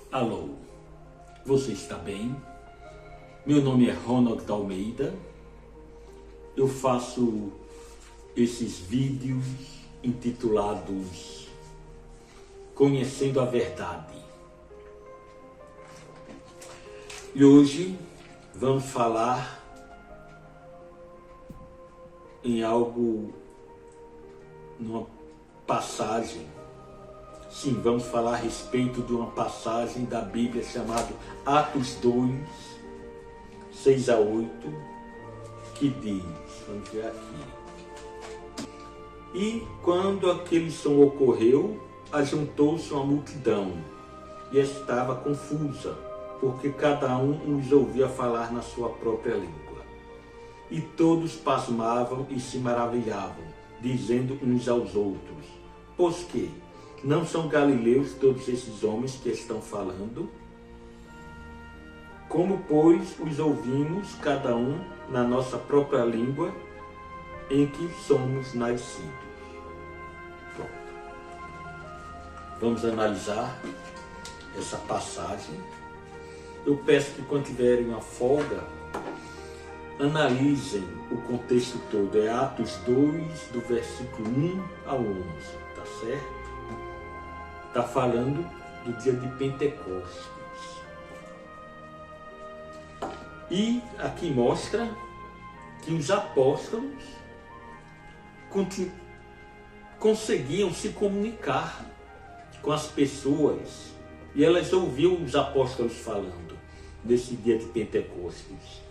Alô, você está bem? Meu nome é Ronald Almeida. Eu faço esses vídeos intitulados Conhecendo a Verdade. E hoje vamos falar em algo, numa passagem. Sim, vamos falar a respeito de uma passagem da Bíblia chamada Atos 2, 6 a 8, que diz, vamos ver aqui. E quando aquele som ocorreu, ajuntou-se uma multidão e estava confusa, porque cada um os ouvia falar na sua própria língua. E todos pasmavam e se maravilhavam, dizendo uns aos outros: pois que não são galileus todos esses homens que estão falando? Como, pois, os ouvimos cada um na nossa própria língua em que somos nascidos? Pronto. Vamos analisar essa passagem. Eu peço que quando tiverem uma folga, analisem o contexto todo. É Atos 2, do versículo 1 ao 11, tá certo? Está falando do dia de Pentecostes. E aqui mostra que os apóstolos conseguiam se comunicar com as pessoas. E elas ouviam os apóstolos falando desse dia de Pentecostes.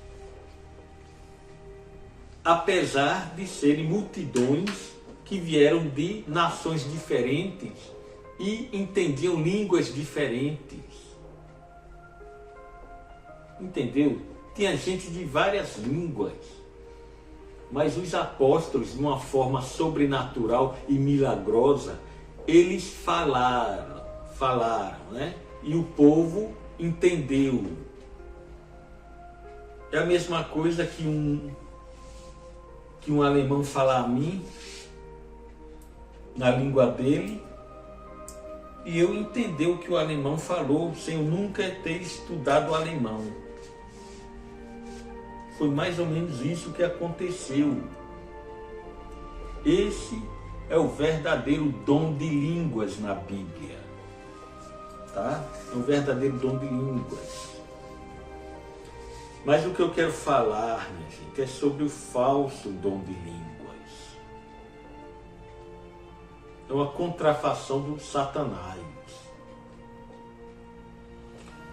Apesar de serem multidões que vieram de nações diferentes e entendiam línguas diferentes. Entendeu? Tinha gente de várias línguas. Mas os apóstolos, de uma forma sobrenatural e milagrosa, eles falaram, né? E o povo entendeu. É a mesma coisa que um alemão falar a mim, na língua dele, e eu entender o que o alemão falou, sem eu nunca ter estudado alemão. Foi mais ou menos isso que aconteceu. Esse é o verdadeiro dom de línguas na Bíblia. Tá? É um verdadeiro dom de línguas. Mas o que eu quero falar, minha gente, é sobre o falso dom de línguas. É uma contrafação do Satanás.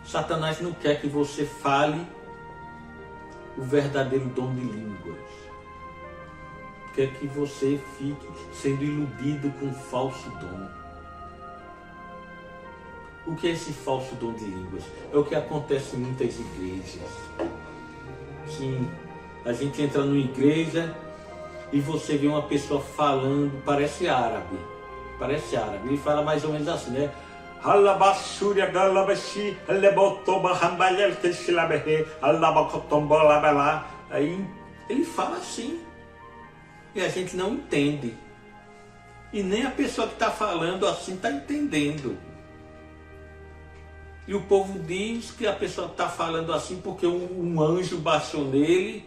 Satanás não quer que você fale o verdadeiro dom de línguas. Quer que você fique sendo iludido com um falso dom. O que é esse falso dom de línguas? É o que acontece em muitas igrejas. Sim, a gente entra numa igreja e você vê uma pessoa falando, parece árabe. Ele fala mais ou menos assim, né? Aí ele fala assim. E a gente não entende. E nem a pessoa que está falando assim está entendendo. E o povo diz que a pessoa está falando assim porque um anjo baixou nele.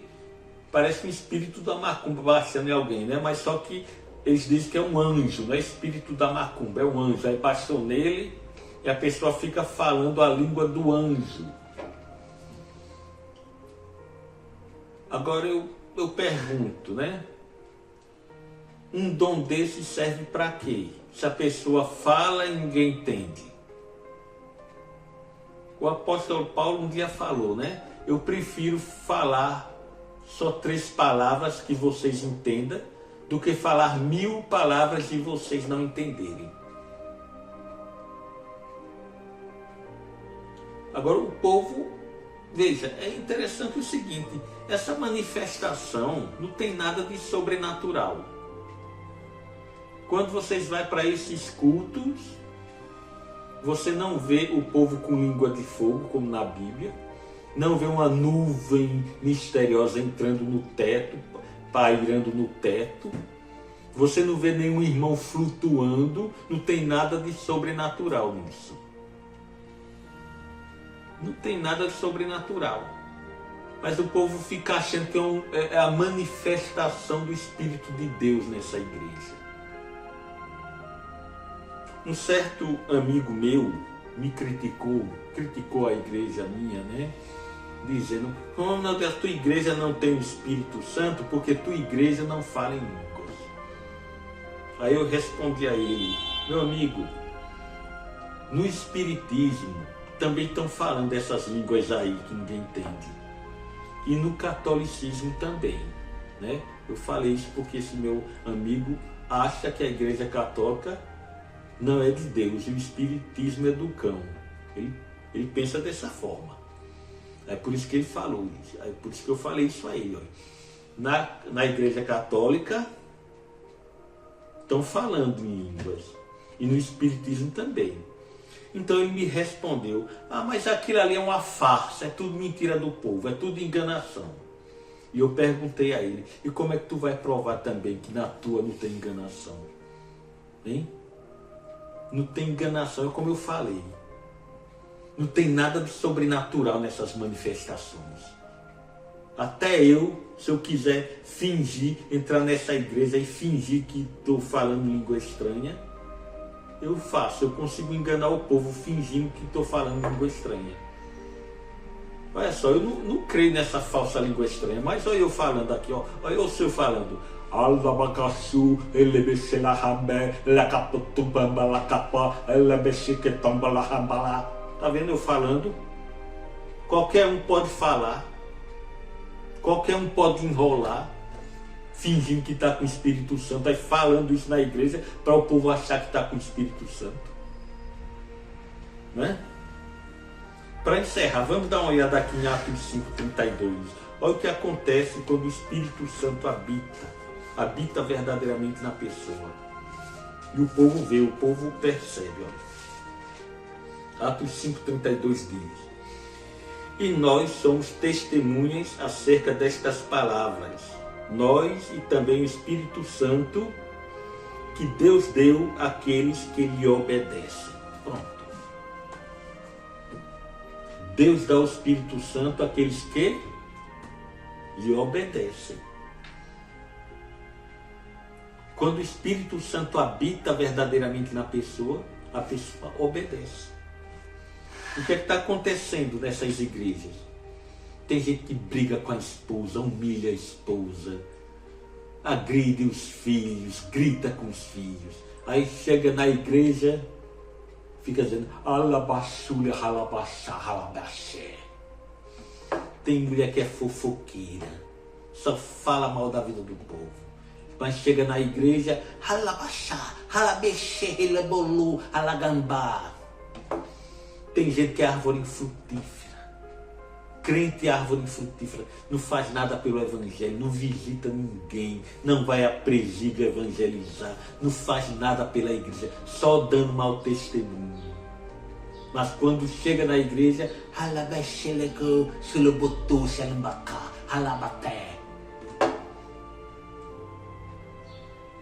Parece que o espírito da macumba baixando em alguém, né? Mas só que eles dizem que é um anjo, não é espírito da macumba, é um anjo. Aí baixou nele e a pessoa fica falando a língua do anjo. Agora eu pergunto, né? Um dom desse serve para quê? Se a pessoa fala e ninguém entende. O apóstolo Paulo um dia falou, né? Eu prefiro falar só 3 palavras que vocês entendam do que falar 1000 palavras e vocês não entenderem. Agora o povo, veja, é interessante o seguinte, essa manifestação não tem nada de sobrenatural. Quando vocês vão para esses cultos, você não vê o povo com língua de fogo, como na Bíblia, não vê uma nuvem misteriosa entrando no teto, pairando no teto, você não vê nenhum irmão flutuando, não tem nada de sobrenatural nisso. Não tem nada de sobrenatural. Mas o povo fica achando que é a manifestação do Espírito de Deus nessa igreja. Um certo amigo meu me criticou a igreja minha, né? Dizendo, oh meu Deus, tua igreja não tem o Espírito Santo porque tua igreja não fala em línguas. Aí eu respondi a ele, meu amigo, no Espiritismo também estão falando dessas línguas aí que ninguém entende. E no catolicismo também, né? Eu falei isso porque esse meu amigo acha que a igreja católica não é de Deus, e o Espiritismo é do cão. Ele pensa dessa forma. É por isso que ele falou isso. É por isso que eu falei isso a ele. Ó. Na igreja católica estão falando em línguas. E no Espiritismo também. Então ele me respondeu, mas aquilo ali é uma farsa, é tudo mentira do povo, é tudo enganação. E eu perguntei a ele, e como é que tu vai provar também que na tua não tem enganação? Hein? Não tem enganação, é como eu falei. Não tem nada de sobrenatural nessas manifestações. Até eu, se eu quiser fingir, entrar nessa igreja e fingir que estou falando língua estranha, eu faço, eu consigo enganar o povo fingindo que estou falando língua estranha. Olha só, eu não creio nessa falsa língua estranha, mas olha eu falando aqui, ó, olha o senhor falando. Alabacaçu, elebexelahamé, lacapotubamba, lacapá, elebexiquetomba, lahambalá. Tá vendo eu falando? Qualquer um pode falar, qualquer um pode enrolar, fingindo que está com o Espírito Santo, aí falando isso na igreja para o povo achar que está com o Espírito Santo. Né? Para encerrar, vamos dar uma olhada aqui em Atos 5:32. Olha o que acontece quando o Espírito Santo habita verdadeiramente na pessoa. E o povo vê, o povo percebe. Olha. Atos 5:32 diz: e nós somos testemunhas acerca destas palavras, nós e também o Espírito Santo que Deus deu àqueles que lhe obedecem. Pronto. Deus dá o Espírito Santo àqueles que lhe obedecem. Quando o Espírito Santo habita verdadeiramente na pessoa, a pessoa obedece. O que é que está acontecendo nessas igrejas? Tem gente que briga com a esposa, humilha a esposa, agride os filhos, grita com os filhos. Aí chega na igreja, fica dizendo, alabaxulha, ralabaxá, ralabaxé. Tem mulher que é fofoqueira, só fala mal da vida do povo. Mas chega na igreja, ralabaxá, ralabexe, relebolu, alagambá. Tem gente que é árvore infrutífera, crente é árvore infrutífera, não faz nada pelo evangelho, não visita ninguém, não vai a presídio evangelizar, não faz nada pela igreja, só dando mau testemunho. Mas quando chega na igreja,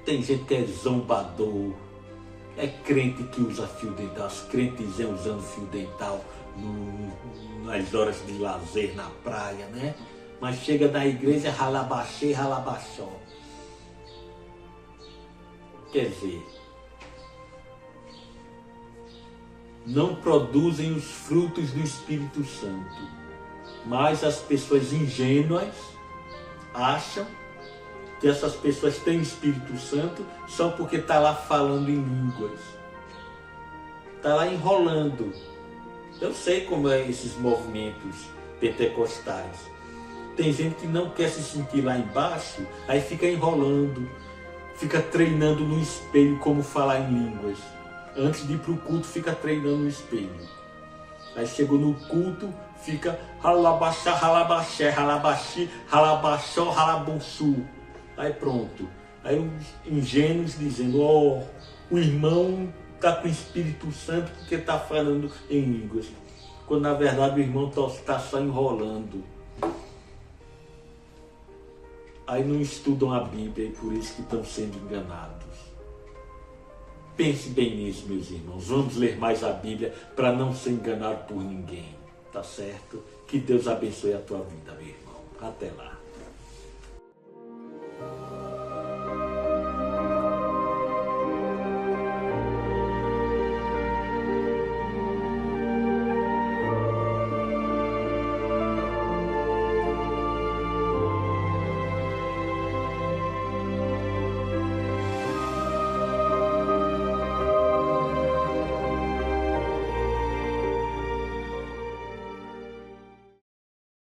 tem gente que é zombador, é crente que usa fio dental, os crentes usando fio dental nas horas de lazer na praia, né? Mas chega na igreja, ralabaxê, ralabaxó. Quer dizer, não produzem os frutos do Espírito Santo, mas as pessoas ingênuas acham que essas pessoas têm o Espírito Santo só porque está lá falando em línguas, está lá enrolando. Eu sei como é esses movimentos pentecostais. Tem gente que não quer se sentir lá embaixo, aí fica enrolando, fica treinando no espelho como falar em línguas. Antes de ir para o culto, fica treinando no espelho. Aí chegou no culto, fica ralabaxá, ralabaxé, ralabaxi, ralabaxó, ralabunçu. Aí pronto. Aí os ingênuos dizendo, o irmão está com o Espírito Santo porque está falando em línguas. Quando na verdade o irmão está só enrolando. Aí não estudam a Bíblia e por isso que estão sendo enganados. Pense bem nisso, meus irmãos. Vamos ler mais a Bíblia para não ser enganado por ninguém. tá certo? Que Deus abençoe a tua vida, meu irmão. Até lá.